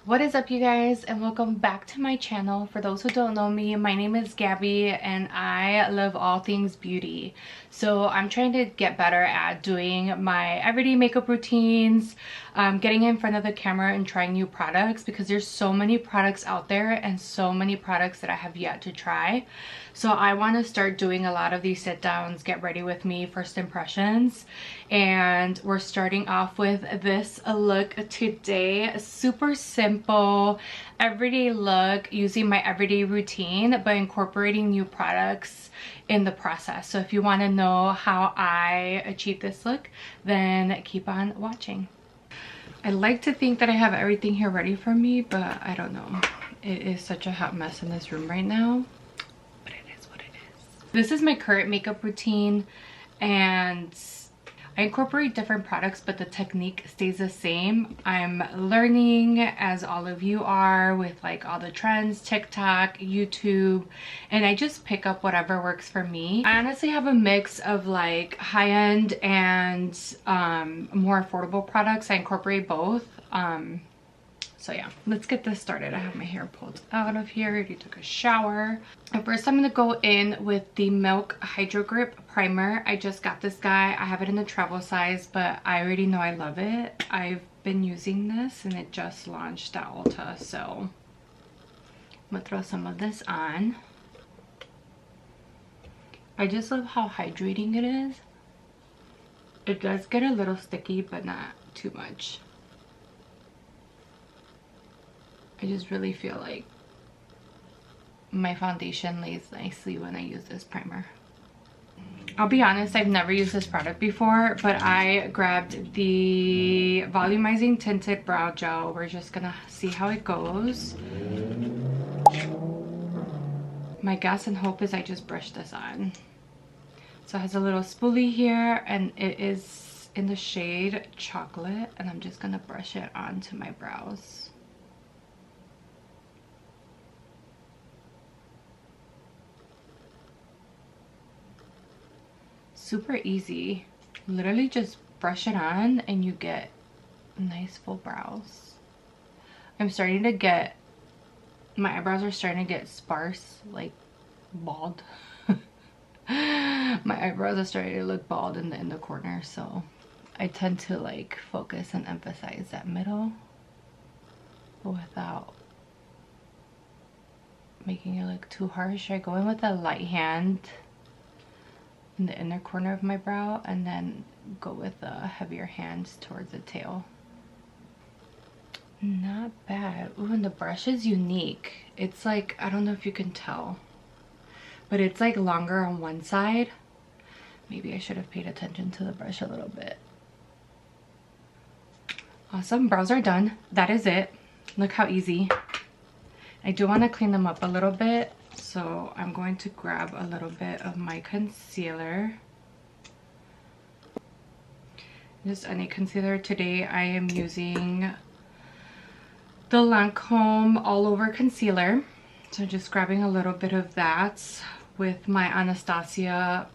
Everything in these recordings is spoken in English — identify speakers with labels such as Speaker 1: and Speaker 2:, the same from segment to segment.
Speaker 1: What is up, you guys, and welcome back to my channel. For those who don't know me, my name is Gabby and I love all things beauty. So I'm trying to get better at doing my everyday makeup routines, getting in front of the camera and trying new products, because there's so many products out there and so many products that I have yet to try. So I want to start doing a lot of these sit downs, get ready with me, first impressions. And we're starting off with this look today. Super simple everyday look using my everyday routine but incorporating new products in the process. So if you want to know how I achieve this look, then keep on watching. I like to think that I have everything here ready for me, but I don't know. It is such a hot mess in this room right now. This is my current makeup routine, and I incorporate different products, but the technique stays the same. I'm learning, as all of you are, with like all the trends, TikTok, YouTube, and I just pick up whatever works for me. I honestly have a mix of like high-end and more affordable products. I incorporate both. So yeah, let's get this started. I have my hair pulled out of here. I already took a shower. At first, I'm going to go in with the Milk Hydro Grip Primer. I just got this guy. I have it in the travel size, but I already know I love it. I've been using this and it just launched at Ulta. So I'm going to throw some of this on. I just love how hydrating it is. It does get a little sticky, but not too much. I just really feel like my foundation lays nicely when I use this primer. I'll be honest, I've never used this product before, but I grabbed the Volumizing Tinted Brow Gel. We're just gonna see how it goes. My guess and hope is I just brush this on. So it has a little spoolie here, and it is in the shade Chocolate, and I'm just gonna brush it onto my brows. Super easy. Literally just brush it on and you get nice full brows. I'm starting to get, my eyebrows are starting to get sparse, like bald. My eyebrows are starting to look bald in the corner, so I tend to like focus and emphasize that middle, but without making it look too harsh. I go in with a light hand in the inner corner of my brow and then go with the heavier hands towards the tail. Not bad. Ooh, and the brush is unique. It's like, I don't know if you can tell, but it's like longer on one side. Maybe I should have paid attention to the brush a little bit. Awesome, brows are done. That is it. Look how easy. I do want to clean them up a little bit. So I'm going to grab a little bit of my concealer. Just any concealer. Today I am using the Lancome All Over Concealer. So just grabbing a little bit of that with my Anastasia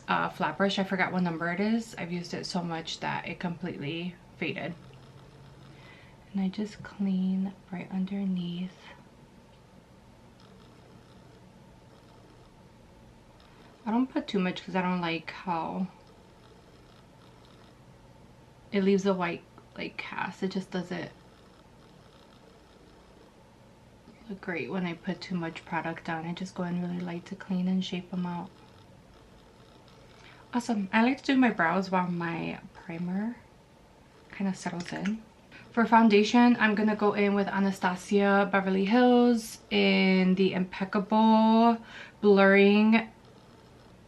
Speaker 1: flat brush. I forgot what number it is. I've used it so much that it completely faded. And I just clean right underneath. I don't put too much because I don't like how it leaves a white like cast. It just doesn't look great when I put too much product on. I just go in really light to clean and shape them out. Awesome. I like to do my brows while my primer kind of settles in. For foundation, I'm going to go in with Anastasia Beverly Hills in the Impeccable Blurring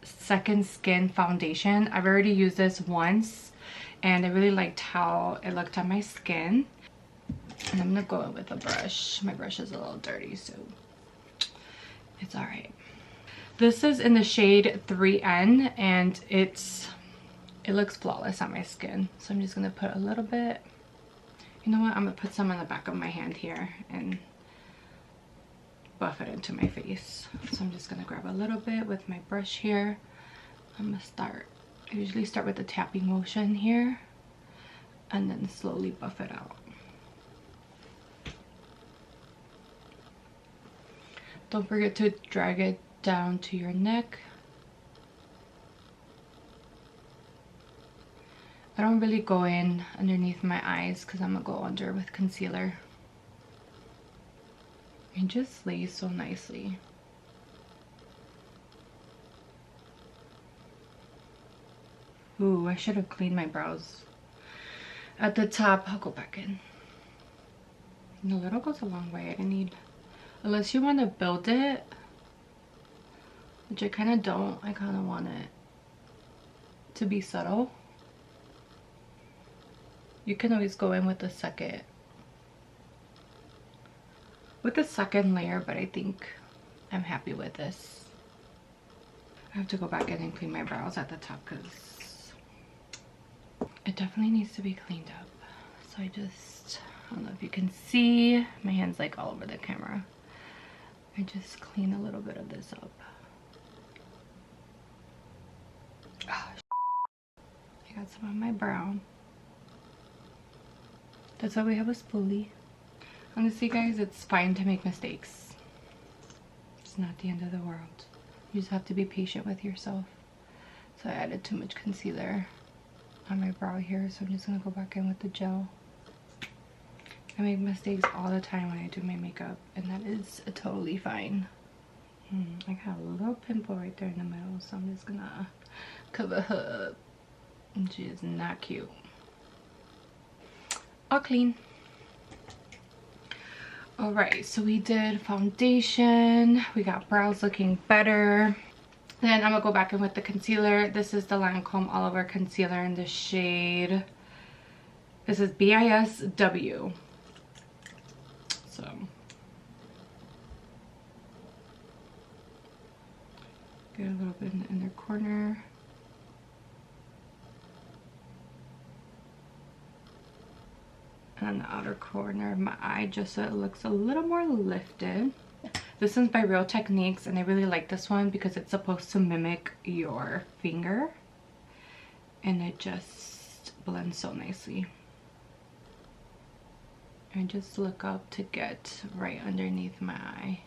Speaker 1: Second Skin Foundation. I've already used this once and I really liked how it looked on my skin. And I'm gonna go in with a brush. My brush is a little dirty, so it's all right. This is in the shade 3N and it looks flawless on my skin. So I'm just gonna put a little bit. You know what? I'm gonna put some on the back of my hand here and buff it into my face. So I'm just gonna grab a little bit with my brush here. I'm gonna start, I usually start with the tapping motion here and then slowly buff it out. Don't forget to drag it down to your neck. I don't really go in underneath my eyes because I'm gonna go under with concealer. It just lays so nicely. Ooh, I should have cleaned my brows. At the top, I'll go back in. And a little goes a long way. I didn't need, unless you want to build it, which I kind of don't. I kind of want it to be subtle. You can always go in with the second layer, but I think I'm happy with this. I have to go back in and clean my brows at the top because it definitely needs to be cleaned up. So I don't know if you can see, my hand's like all over the camera. I just clean a little bit of this up. Oh, I got some on my brow. That's why we have a spoolie. Honestly guys, it's fine to make mistakes. It's not the end of the world. You just have to be patient with yourself. So I added too much concealer on my brow here, so I'm just gonna go back in with the gel. I make mistakes all the time when I do my makeup, and that is totally fine. I got a little pimple right there in the middle, so I'm just gonna cover her up. And she is not cute. All clean. Alright, so we did foundation, we got brows looking better. Then I'm gonna go back in with the concealer. This is the Lancome Oliver Concealer in the shade, this is BISW. So get a little bit in the inner corner. And on the outer corner of my eye, just so it looks a little more lifted. This one's by Real Techniques, and I really like this one because it's supposed to mimic your finger. And it just blends so nicely. I just look up to get right underneath my eye.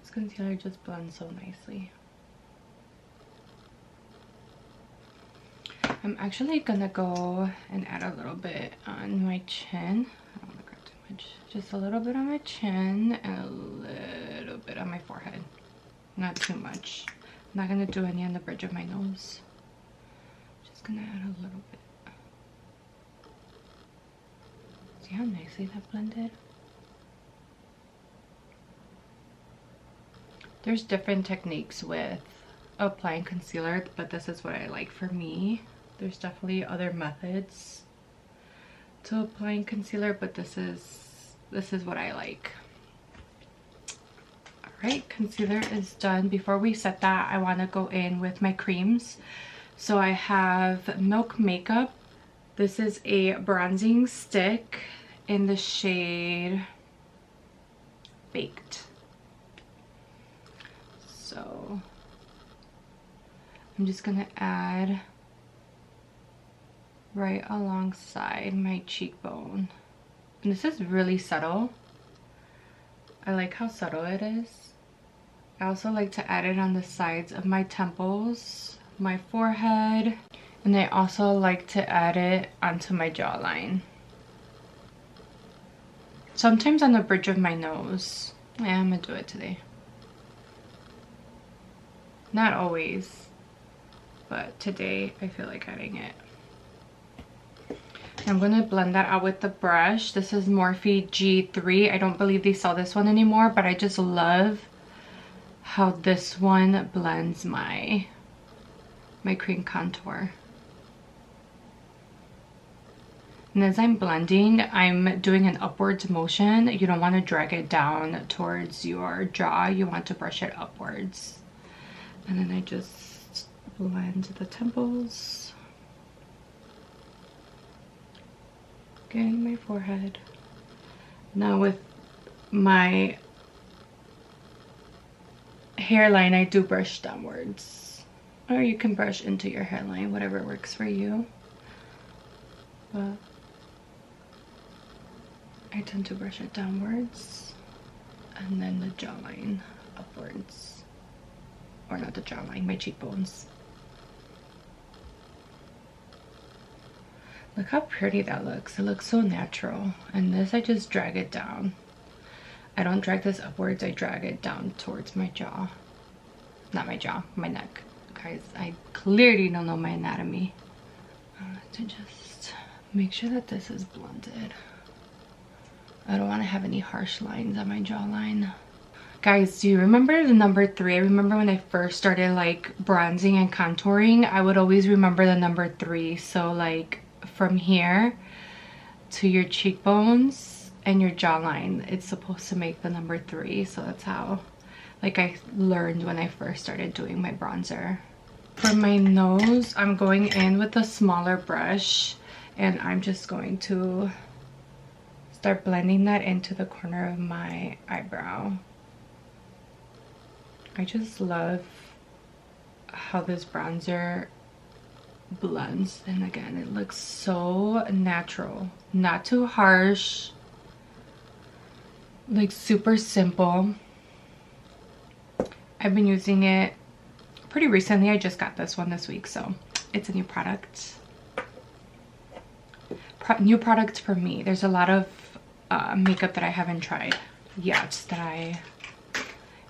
Speaker 1: This concealer just blends so nicely. I'm actually gonna go and add a little bit on my chin. I don't want to grab too much. Just a little bit on my chin and a little bit on my forehead. Not too much. I'm not gonna do any on the bridge of my nose. Just gonna add a little bit. See how nicely that blended? There's different techniques with applying concealer, but this is what I like for me. There's definitely other methods to applying concealer, but this is what I like. Alright, concealer is done. Before we set that, I want to go in with my creams. So I have Milk Makeup. This is a bronzing stick in the shade Baked. So I'm just gonna add right alongside my cheekbone. And this is really subtle. I like how subtle it is. I also like to add it on the sides of my temples, my forehead, and I also like to add it onto my jawline. Sometimes on the bridge of my nose. Yeah, I'm gonna do it today. Not always, but today I feel like adding it. I'm gonna blend that out with the brush. This is Morphe G3. I don't believe they sell this one anymore, but I just love how this one blends my cream contour. And as I'm blending, I'm doing an upwards motion. You don't want to drag it down towards your jaw. You want to brush it upwards. And then I just blend the temples. Getting my forehead. Now with my hairline, I do brush downwards. Or you can brush into your hairline, whatever works for you. but I tend to brush it downwards and then the jawline upwards. Or not the jawline, my cheekbones. Look how pretty that looks. It looks so natural. And this, I just drag it down. I don't drag this upwards, I drag it down towards my jaw. Not my jaw, my neck. Guys, I clearly don't know my anatomy. I want to just make sure that this is blended. I don't want to have any harsh lines on my jawline. Guys, do you remember the number 3? I remember when I first started like bronzing and contouring, I would always remember the number 3. So like from here to your cheekbones and your jawline, it's supposed to make the number 3. So that's how like I learned when I first started doing my bronzer. For my nose, I'm going in with a smaller brush and I'm just going to start blending that into the corner of my eyebrow. I just love how this bronzer blends, and again, it looks so natural, not too harsh, like super simple. I've been using it pretty recently. I just got this one this week, so it's a new product. New products for me. There's a lot of makeup that I haven't tried yet that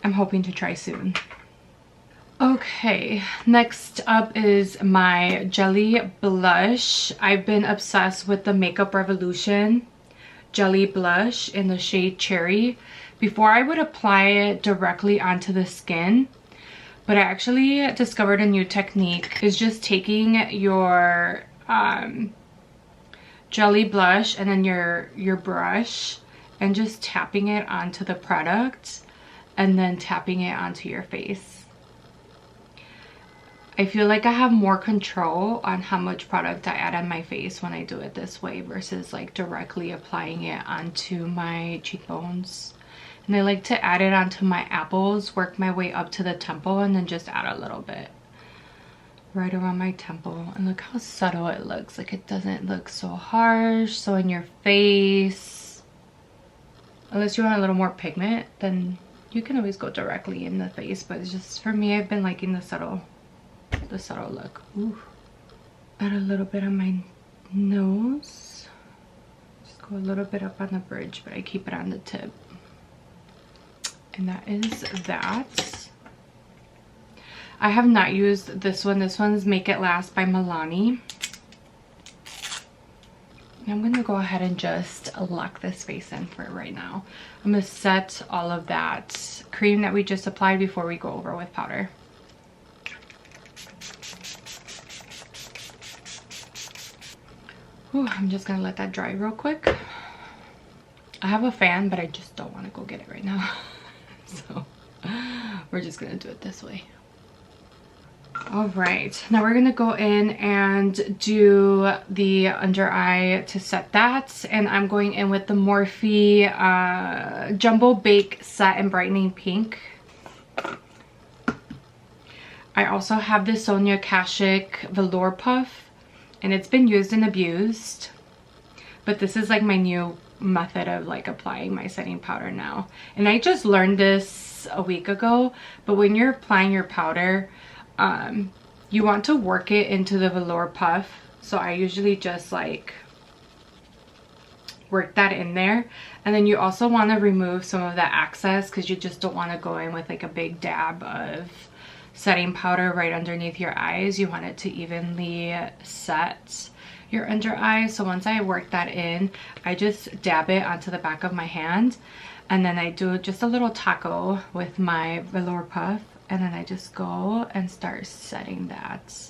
Speaker 1: I'm hoping to try soon. Okay, next up is my jelly blush. I've been obsessed with the Makeup Revolution jelly blush in the shade Cherry. Before, I would apply it directly onto the skin, but I actually discovered a new technique. Is just taking your jelly blush and then your brush and just tapping it onto the product and then tapping it onto your face. I feel like I have more control on how much product I add on my face when I do it this way versus like directly applying it onto my cheekbones. And I like to add it onto my apples, work my way up to the temple, and then just add a little bit right around my temple. And look how subtle it looks. Like it doesn't look so harsh, so in your face. Unless you want a little more pigment, then you can always go directly in the face. But it's just, for me, I've been liking the subtle look. Ooh. Add a little bit on my nose. Just go a little bit up on the bridge, but I keep it on the tip. And that is that. I have not used this one. This one's Make It Last by Milani. I'm going to go ahead and just lock this face in for right now. I'm going to set all of that cream that we just applied before we go over with powder. Ooh, I'm just going to let that dry real quick. I have a fan, but I just don't want to go get it right now. So we're just going to do it this way. All right, now we're gonna go in and do the under eye to set that, and I'm going in with the Morphe Jumbo Bake Satin Brightening Pink. I also have the Sonia Kashuk Velour Puff, and it's been used and abused, but this is like my new method of like applying my setting powder now. And I just learned this a week ago, but when you're applying your powder, you want to work it into the velour puff. So I usually just like work that in there, and then you also want to remove some of that excess because you just don't want to go in with like a big dab of setting powder right underneath your eyes. You want it to evenly set your under eye. So once I work that in, I just dab it onto the back of my hand, and then I do just a little taco with my velour puff, and then I just go and start setting that.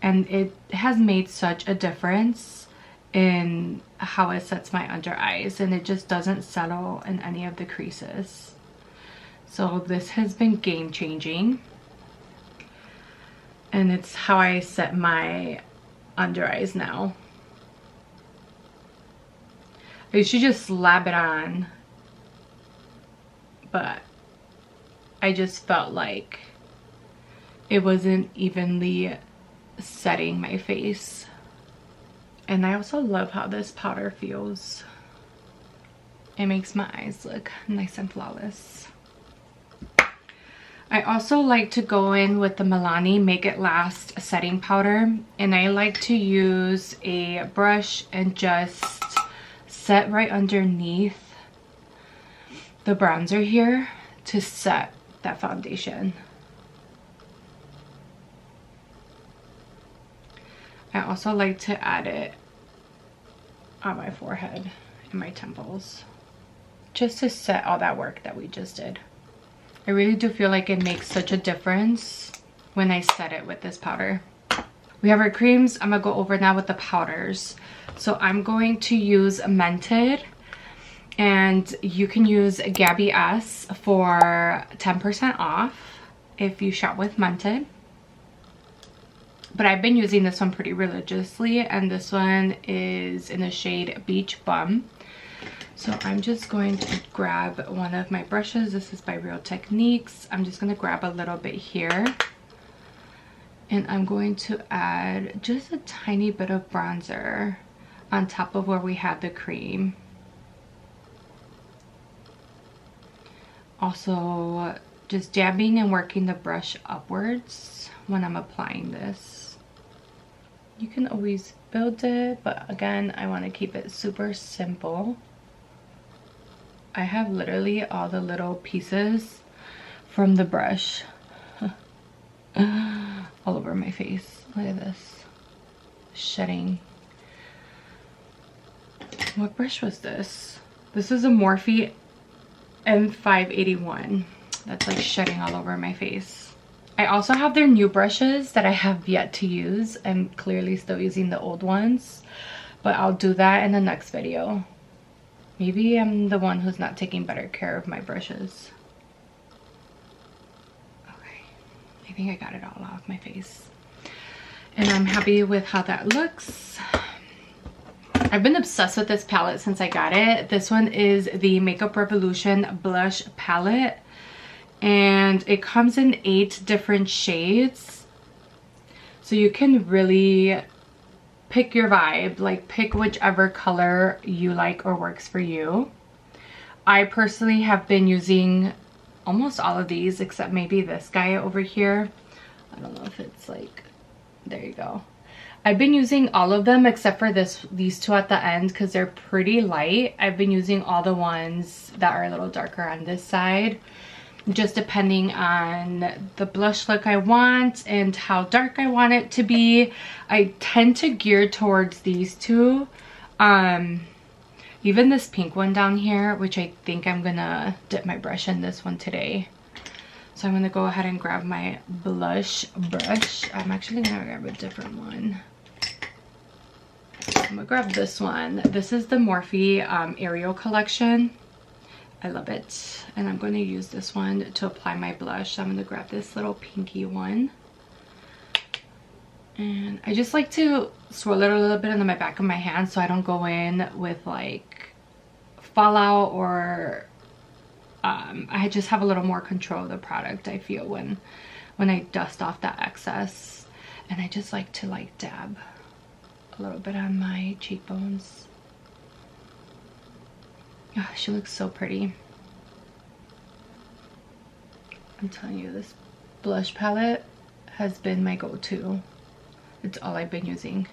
Speaker 1: And it has made such a difference in how it sets my under eyes, and it just doesn't settle in any of the creases. So this has been game changing, and it's how I set my under eyes now. I used to just slap it on, but I just felt like it wasn't evenly setting my face. And I also love how this powder feels. It makes my eyes look nice and flawless. I also like to go in with the Milani Make It Last setting powder, and I like to use a brush and just set right underneath the bronzer here to set that foundation. I also like to add it on my forehead and my temples, just to set all that work that we just did. I really do feel like it makes such a difference when I set it with this powder. We have our creams. I'm gonna go over now with the powders. So I'm going to use Mented, and you can use Gaby S for 10% off if you shop with Mented. But I've been using this one pretty religiously, and this one is in the shade Beach Bum. So I'm just going to grab one of my brushes. This is by Real Techniques. I'm just going to grab a little bit here. And I'm going to add just a tiny bit of bronzer on top of where we had the cream. Also, just dabbing and working the brush upwards when I'm applying this. You can always build it, but again, I want to keep it super simple. I have literally all the little pieces from the brush all over my face. Look at this. Shedding. What brush was this? This is a Morphe M581. That's like shedding all over my face. I also have their new brushes that I have yet to use. I'm clearly still using the old ones, but I'll do that in the next video. Maybe I'm the one who's not taking better care of my brushes. Okay, I think I got it all off my face. And I'm happy with how that looks. I've been obsessed with this palette since I got it. This one is the Makeup Revolution Blush Palette. And it comes in 8 different shades. So you can really pick your vibe, like pick whichever color you like or works for you. I personally have been using almost all of these except maybe this guy over here. I don't know if it's like, there you go. I've been using all of them except for these two at the end because they're pretty light. I've been using all the ones that are a little darker on this side, just depending on the blush look I want and how dark I want it to be. I tend to gear towards these two. Even this pink one down here, which I think I'm gonna dip my brush in this one today. So I'm gonna go ahead and grab my blush brush. I'm actually gonna grab a different one. I'm gonna grab this one. This is the Morphe Aerial collection. I love it. And I'm going to use this one to apply my blush. So I'm going to grab this little pinky one. And I just like to swirl it a little bit in the back of my hand so I don't go in with like fallout, or I just have a little more control of the product, I feel, when I dust off that excess. And I just like to like dab a little bit on my cheekbones. Oh, she looks so pretty. I'm telling you, this blush palette has been my go-to. It's all I've been using.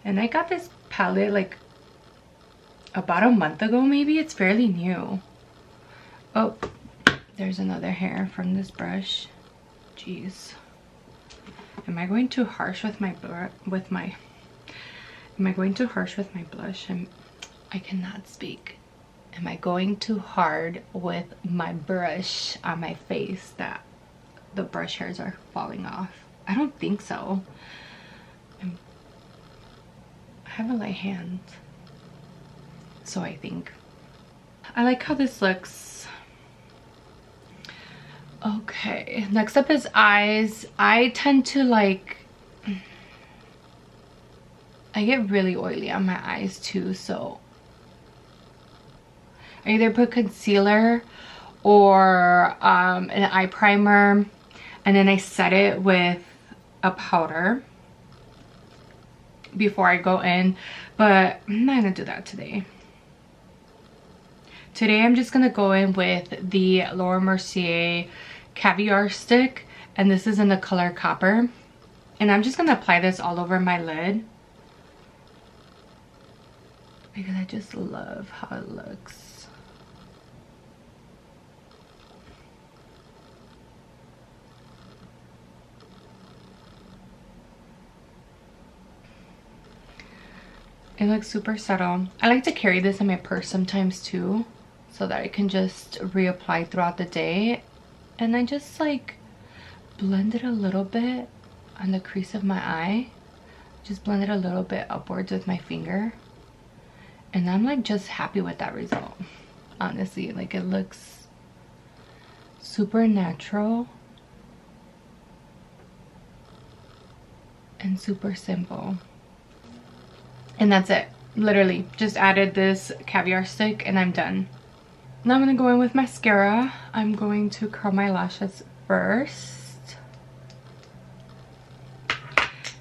Speaker 1: And I got this palette like about a month ago, maybe. It's fairly new. Oh, there's another hair from this brush. Jeez. Am I going too harsh with my Am I going too harsh with my blush? I cannot speak. Am I going too hard with my brush on my face that the brush hairs are falling off? I don't think so. I have a light hand, so I think. I like how this looks. Okay, next up is eyes. I tend to like, I get really oily on my eyes too, so I either put concealer or an eye primer, and then I set it with a powder before I go in, but I'm not gonna do that today. Today I'm just gonna go in with the Laura Mercier Caviar Stick, and this is in the color Copper. And I'm just gonna apply this all over my lid because I just love how it looks. It looks super subtle. I like to carry this in my purse sometimes too, so that I can just reapply throughout the day. And I just like blend it a little bit on the crease of my eye. Just blend it a little bit upwards with my finger. And I'm like just happy with that result. Honestly, like it looks super natural and super simple. And that's it. Literally just added this caviar stick and I'm done. Now I'm gonna go in with mascara. I'm going to curl my lashes first.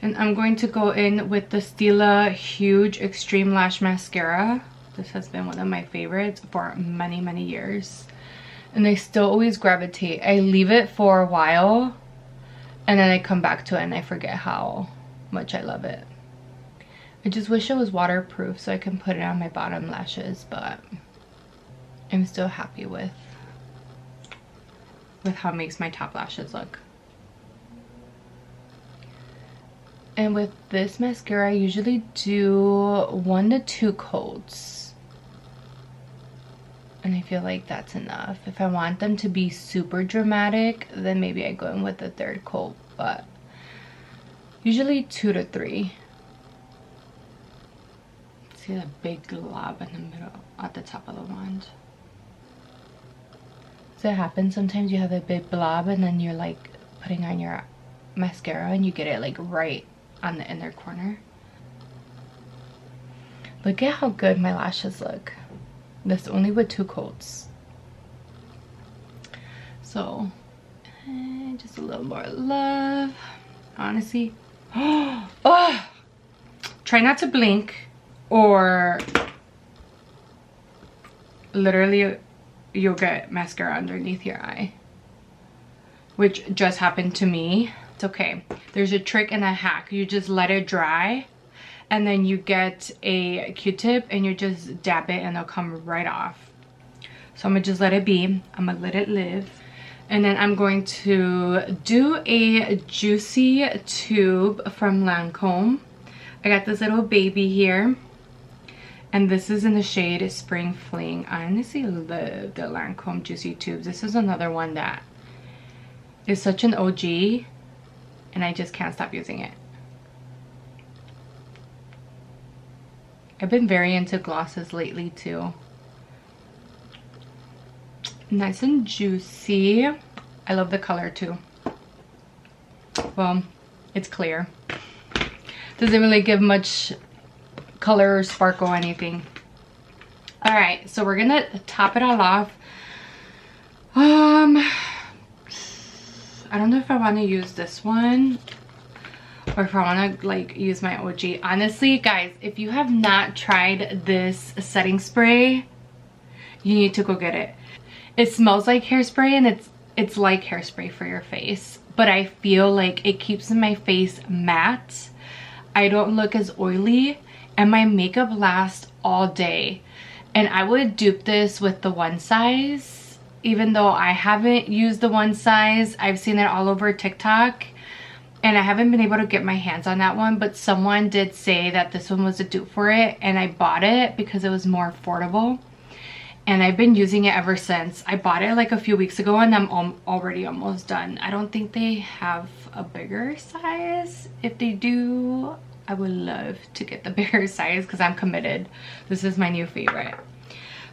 Speaker 1: And I'm going to go in with the Stila Huge Extreme Lash Mascara. This has been one of my favorites for many, many years. And I still always gravitate. I leave it for a while and then I come back to it and I forget how much I love it. I just wish it was waterproof so I can put it on my bottom lashes, but I'm still happy with how it makes my top lashes look. And with this mascara, I usually do 1 to 2 coats. And I feel like that's enough. If I want them to be super dramatic, then maybe I go in with the 3rd coat, but usually 2 to 3. See the big glob in the middle at the top of the wand. So it happens sometimes you have a big blob and then you're like putting on your mascara and you get it like right on the inner corner. Look at how good my lashes look. This only with 2 coats. So just a little more love. Honestly. Oh, try not to blink or literally you'll get mascara underneath your eye, which just happened to me. It's okay. There's a trick and a hack. You just let it dry and then you get a Q-tip and you just dab it and it'll come right off. So I'm gonna just let it be. I'm gonna let it live. And then I'm going to do a juicy tube from Lancome. I got this little baby here. And this is in the shade Spring Fling. I honestly love the Lancome Juicy Tubes. This is another one that is such an OG. And I just can't stop using it. I've been very into glosses lately too. Nice and juicy. I love the color too. Well, it's clear. Doesn't really give much color or sparkle or anything. All right, so we're gonna top it all off. I don't know if I want to use this one or if I want to like use my OG. Honestly, guys, if you have not tried this setting spray, you need to go get it. It smells like hairspray and it's like hairspray for your face, but I feel like it keeps my face matte. I don't look as oily and my makeup lasts all day. And I would dupe this with the one size, even though I haven't used the one size. I've seen it all over TikTok and I haven't been able to get my hands on that one, but someone did say that this one was a dupe for it and I bought it because it was more affordable. And I've been using it ever since. I bought it like a few weeks ago and I'm already almost done. I don't think they have a bigger size. If they do, I would love to get the bigger size because I'm committed. This is my new favorite.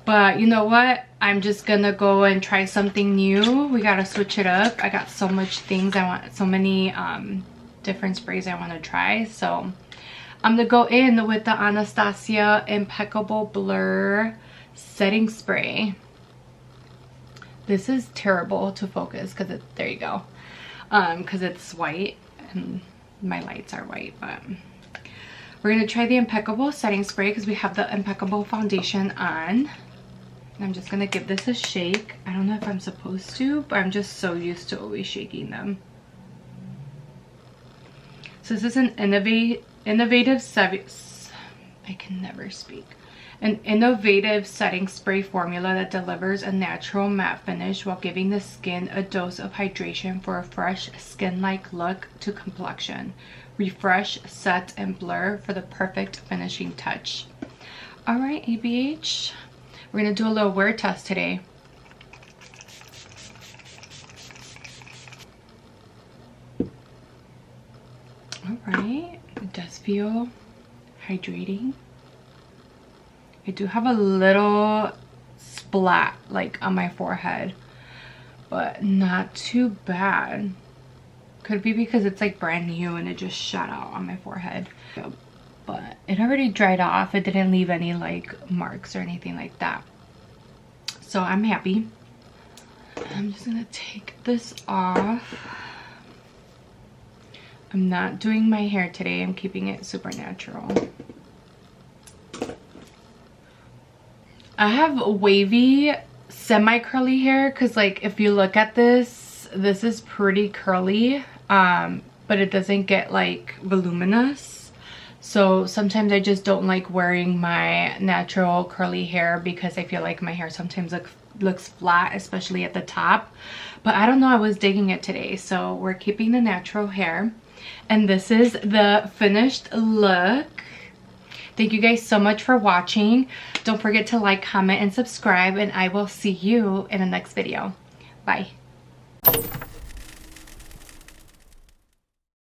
Speaker 1: But you know what? I'm just gonna go and try something new. We gotta switch it up. I got so much things I want, so many different sprays I want to try. So I'm gonna go in with the Anastasia Impeccable Blur setting spray. This is terrible to focus because there you go, because it's white and my lights are white, but we're gonna try the Impeccable setting spray because we have the Impeccable foundation on. And I'm just gonna give this a shake. I don't know if I'm supposed to, but I'm just so used to always shaking them. So this is an innovative setting spray formula that delivers a natural matte finish while giving the skin a dose of hydration for a fresh skin-like look to complexion. Refresh, set, and blur for the perfect finishing touch. All right, ABH, we're gonna do a little wear test today. All right, it does feel hydrating. I do have a little splat like on my forehead, but not too bad. Could be because it's like brand new and it just shot out on my forehead. But it already dried off. It didn't leave any like marks or anything like that. So I'm happy. I'm just gonna take this off. I'm not doing my hair today. I'm keeping it super natural. I have wavy, semi-curly hair because like if you look at this is pretty curly, but it doesn't get like voluminous. So sometimes I just don't like wearing my natural curly hair because I feel like my hair sometimes looks flat, especially at the top. But I don't know, I was digging it today. So we're keeping the natural hair. And this is the finished look. Thank you guys so much for watching. Don't forget to like, comment, and subscribe, and I will see you in the next video. Bye.